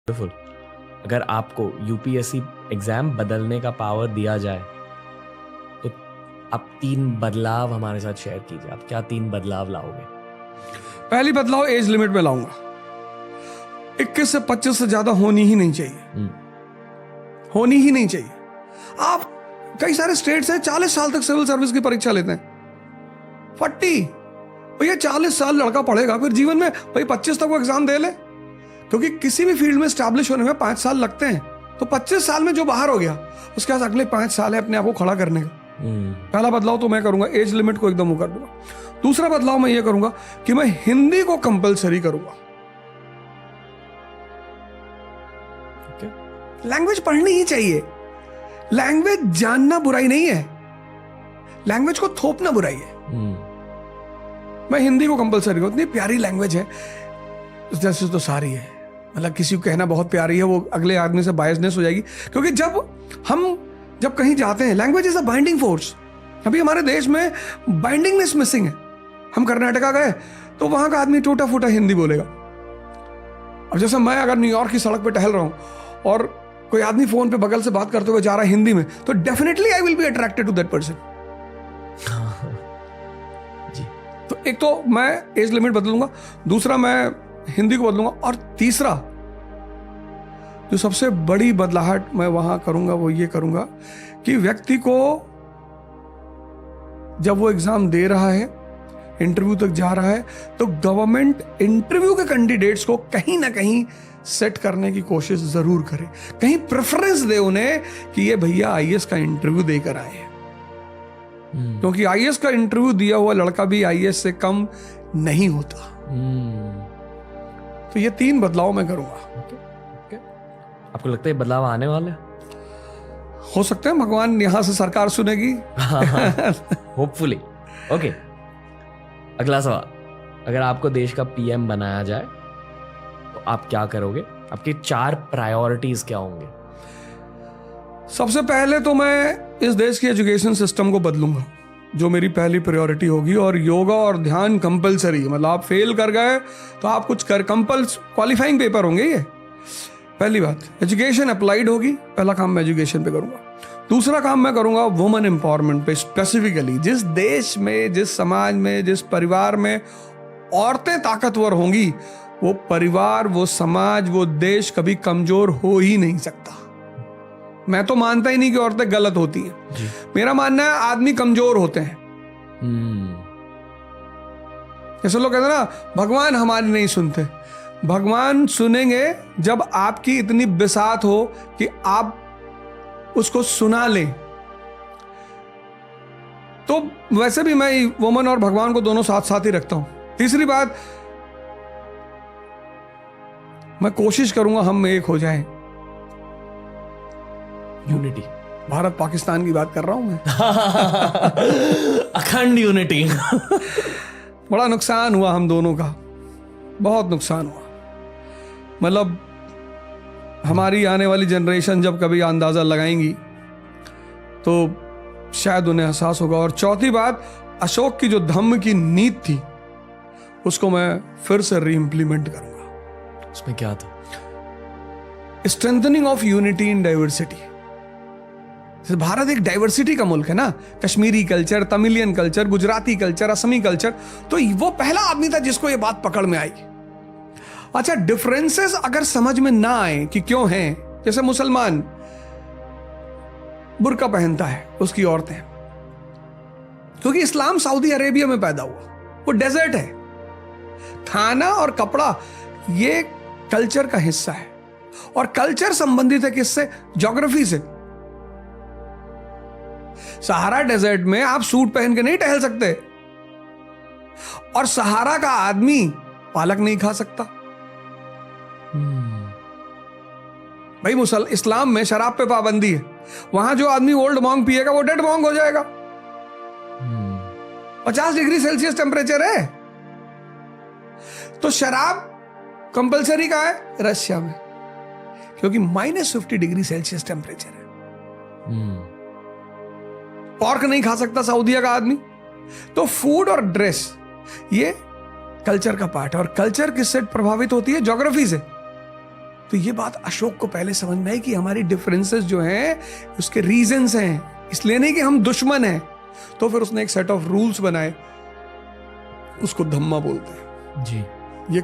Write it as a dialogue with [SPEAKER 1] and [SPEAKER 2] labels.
[SPEAKER 1] Beautiful. अगर आपको UPSC exam बदलने का पावर दिया जाए तो आप 3 बदलाव हमारे साथ शेयर कीजिए। आप क्या 3 बदलाव लाओगे?
[SPEAKER 2] पहली बदलाव एज लिमिट में लाऊंगा। 21 से 25 से ज्यादा होनी ही नहीं चाहिए, होनी ही नहीं चाहिए। आप कई सारे स्टेट्स हैं 40 साल तक सिविल सर्विस की परीक्षा लेते हैं। 40 भैया 40 साल लड़का पढ़ेगा, फिर जीवन में भाई 25 तक वो एग्जाम दे ले, क्योंकि किसी भी फील्ड में स्टैब्लिश होने में 5 साल लगते हैं। तो 25 साल में जो बाहर हो गया उसके बाद अगले 5 साल है अपने आप को खड़ा करने का। पहला बदलाव तो मैं करूंगा, एज लिमिट को एकदम वो कर दूंगा। दूसरा बदलाव मैं ये करूंगा कि मैं हिंदी को कंपलसरी करूंगा। लैंग्वेज पढ़नी ही चाहिए। लैंग्वेज जानना बुराई नहीं है, लैंग्वेज को थोपना बुराई है। मैं हिंदी को कंपलसरी करूं। इतनी प्यारी लैंग्वेज है, जैसे तो सारी है, मतलब किसी को कहना बहुत प्यारी है वो अगले आदमी से बायसनेस हो जाएगी। क्योंकि जब कहीं जाते हैं, language is a binding force. अभी हमारे देश में बाइंडिंगनेस मिसिंग है। हम कर्नाटका गए तो वहां का आदमी टूटा फूटा हिंदी बोलेगा। अब जैसे मैं अगर न्यूयॉर्क की सड़क पे टहल रहा हूं और कोई आदमी फोन पे बगल से बात करते हुए जा रहा है हिंदी में, तो definitely I will be attracted to that person. तो एक तो मैं एज लिमिट बदलूंगा, दूसरा मैं हिंदी को बदलूंगा, और तीसरा जो सबसे बड़ी बदलाहट मैं वहां करूंगा वो ये करूंगा कि व्यक्ति को जब वो एग्जाम दे रहा है, इंटरव्यू तक जा रहा है, तो गवर्नमेंट इंटरव्यू के कैंडिडेट्स को कहीं ना कहीं सेट करने की कोशिश जरूर करे। कहीं प्रेफरेंस दे उन्हें कि ये भैया आईएएस का इंटरव्यू देकर आए हैं, क्योंकि आईएएस का इंटरव्यू दिया हुआ लड़का भी आईएएस से कम नहीं होता। तो ये 3 बदलाव मैं करूंगा।
[SPEAKER 1] आपको लगता है बदलाव आने वाले?
[SPEAKER 2] हो सकते हैं भगवान यहां से सरकार सुनेगी।
[SPEAKER 1] होपफुली। ओके, अगला सवाल। अगर आपको देश का पीएम बनाया जाए तो आप क्या करोगे? आपकी 4 प्रायोरिटीज क्या होंगे?
[SPEAKER 2] सबसे पहले तो मैं इस देश की एजुकेशन सिस्टम को बदलूंगा, जो मेरी पहली प्रायोरिटी होगी। और योगा और ध्यान कंपलसरी, मतलब आप फेल कर गए तो आप कुछ कर, क्वालिफाइंग पेपर होंगे ये। पहली बात, एजुकेशन अप्लाइड होगी, पहला काम मैं एजुकेशन पे करूंगा। दूसरा काम मैं करूंगा वुमेन एम्पावरमेंट पे स्पेसिफिकली। जिस देश में, जिस समाज में, जिस परिवार में औरतें ताकतवर होंगी, वो परिवार, वो समाज, वो देश कभी कमजोर हो ही नहीं सकता। मैं तो मानता ही नहीं कि औरतें गलत होती हैं। मेरा मानना है आदमी कमजोर होते हैं। जैसे लोग कहते हैं ना, भगवान हमारी नहीं सुनते। भगवान सुनेंगे जब आपकी इतनी बिसात हो कि आप उसको सुना लें। तो वैसे भी मैं वुमन और भगवान को दोनों साथ साथ ही रखता हूं। तीसरी बात, मैं कोशिश करूंगा हम एक हो जाएं।
[SPEAKER 1] यूनिटी।
[SPEAKER 2] भारत पाकिस्तान की बात कर रहा हूं मैं।
[SPEAKER 1] अखंड यूनिटी।
[SPEAKER 2] बड़ा नुकसान हुआ हम दोनों का, बहुत नुकसान हुआ। मतलब हमारी आने वाली जनरेशन जब कभी अंदाजा लगाएंगी तो शायद उन्हें एहसास होगा। और चौथी बात, अशोक की जो धम्म की नीति थी उसको मैं फिर से री इंप्लीमेंट करूंगा।
[SPEAKER 1] उसमें क्या था?
[SPEAKER 2] Strengthening of unity in diversity. Bharat एक डाइवर्सिटी का मुल्क है ना, Kashmiri culture, Tamilian culture, Gujarati culture, Assamese culture. तो वो पहला आदमी था जिसको ये बात पकड़ में आई। अच्छा, डिफरेंसेस अगर समझ में ना आए कि क्यों हैं, जैसे मुसलमान बुर्का पहनता है उसकी औरतें, क्योंकि इस्लाम सऊदी अरेबिया में पैदा हुआ, वो डेजर्ट है। खाना और कपड़ा ये कल्चर का हिस्सा है, और कल्चर संबंधित है किससे? ज्योग्राफी से। सहारा डेजर्ट में आप सूट पहन के नहीं टहल सकते, और सहारा का आदमी पालक नहीं खा सकता। भाई इस्लाम में शराब पे पाबंदी है, वहां जो आदमी ओल्ड मॉन्ग पिएगा वो डेड मॉन्ग हो जाएगा। 50 डिग्री सेल्सियस टेम्परेचर है। तो शराब कंपलसरी का है रशिया में, क्योंकि -50 डिग्री सेल्सियस टेम्परेचर है। पॉर्क नहीं खा सकता सऊदीया का आदमी। तो फूड और ड्रेस ये कल्चर का पार्ट है, और कल्चर किससे प्रभावित होती है? ज्योग्राफी से। तो ये बात अशोक को पहले समझ में आई कि हमारी डिफरेंसेस जो हैं उसके रीजंस हैं, इसलिए नहीं कि हम दुश्मन हैं। तो फिर उसने एक सेट ऑफ रूल्स बनाए, उसको धम्मा बोलते हैं।
[SPEAKER 1] जी।
[SPEAKER 2] ये